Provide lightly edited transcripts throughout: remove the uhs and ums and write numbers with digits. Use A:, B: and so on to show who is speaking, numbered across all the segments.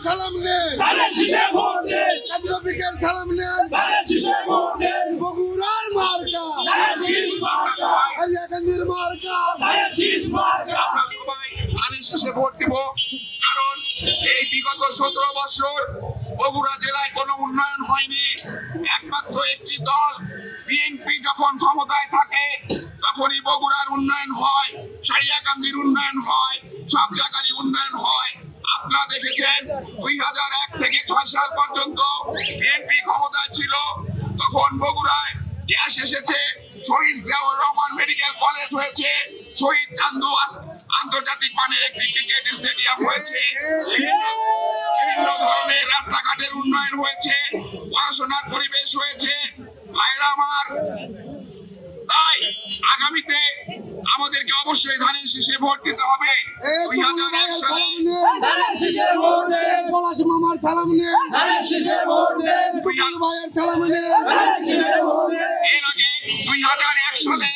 A: সালাম নেন সালাম নেন বগুড়ার মার্কা কান্দির মার্কা
B: আমরা সবাই ধানের শীষে ভোট দিব। কারণ এই বিগত 17 বছর বগুড়া জেলায় কোনো উন্নয়ন হয়নি। একমাত্র একটি দল বিএনপি যখন ক্ষমতায় থাকে তখনই বগুড়ার উন্নয়ন হয়, সারিয়াকান্দির উন্নয়ন হয়, সব জায়গারই উন্নয়ন হয়। আপনারা দেখেছেন 2001 থেকে 6 সাল পর্যন্ত বিএনপি ক্ষমতায় ছিল, তখন বগুড়ায় গ্যাস এসেছে, শহীদ জিয়াউর রহমান মেডিকেল কলেজ হয়েছে, শহীদ চান্দু আন্তর্জাতিক মানের একটি ক্রিকেট স্টেডিয়াম হয়েছে, বিভিন্ন ধরনের রাস্তাঘাটের উন্নয়ন হয়েছে, পড়াশোনার পরিবেশ হয়েছে। ভাইরা আমার, তাই আগামীতে আমাদেরকে অবশ্যই ধানের শীষে ভোট দিতে হবে। 2001 সালে
A: মামার সালাম নেন, ভাইয়ের সালাম নেন।
B: এর আগে 2001 সালে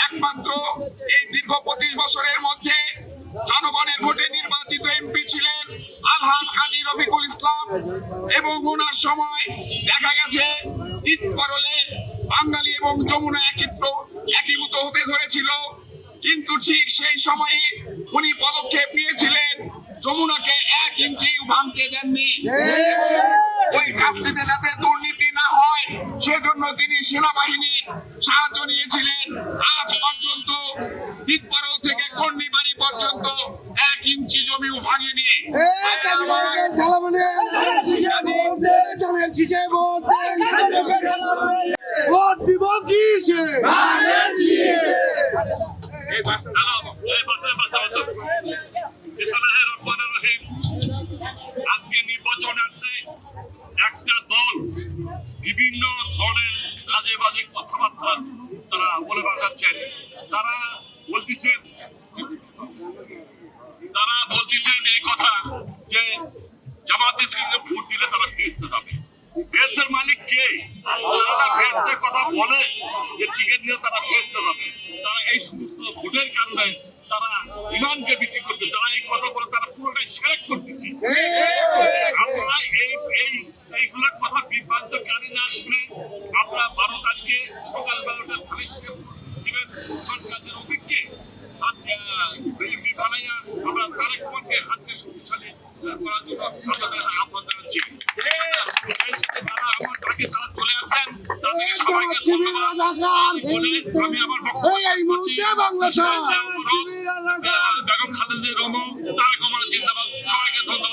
B: একমাত্র এই দীর্ঘ 25 বছরের মধ্যে জনগণের ভোটে নির্বাচিত এমপি ছিলেন আলহাজ কাজী রফিকুল ইসলাম, এবং ওনার সময় দেখা গেছে ঈদপরলে বাঙালি এবং যমুনা একীভূত হতে ধরেছিল। কিন্তু ঠিক সেই সময়ে উনি পদক্ষেপ নিয়েছিলেন, যমুনাকে 1 ইঞ্চি ভাঙতে দেননি। ওই কাজটিতে যাতে দুর্নীতি না হয় সেজন্য তিনি সেনাবাহিনীর সাহায্য নিয়েছিলেন। আজ পর্যন্ত ঈদপরল থেকে কর্ণিবাড়ি পর্যন্ত 1 ইঞ্চি জমিও ভাঙেনি।
A: ভোট দিব কিসে?
C: আজকে নির্বাচন আসছে, একটা দল বিভিন্ন ধরনের কাজে বাজে কথাবার্তা তারা বলে বেড়াচ্ছেন। তারা বলতেছেন এই কথা যে জামাতে ইসলামকে ভোট দিলে তারা বেহেশতে যাবে। বেহেশতের মালিক কে? তারা বেহেশতের কথা বলে যে টিকিট নিয়ে তারা বেহেশতে যাবে। তারা এই সমস্ত ভোটের কারণে তারা ইমানকে বিক্রি করছে। যারা এই কথা বলে তারা পুরোটাই শিরক করতেছে। আপনারা এইগুলোর কথা বিভ্রান্তকারী না শুনে আপনারা 12 তারিখে সকাল 12টা ধানের শীষে দিবেন কাজের অভিজ্ঞে বানাইয়া আমরা তারেক রহমানকে হাতকে শক্তিশালী করার জন্য আপনাদের আহ্বান জানাচ্ছি। যারা আমার তাকে তারা চলে আসেন, তাদেরকে সবাইকে ধন্যবাদ বলে আমি আমার বক্তব্য বেগম খালেদা রহমান, তারেক রহমান জিন্দাবাদ, সবাইকে ধন্যবাদ।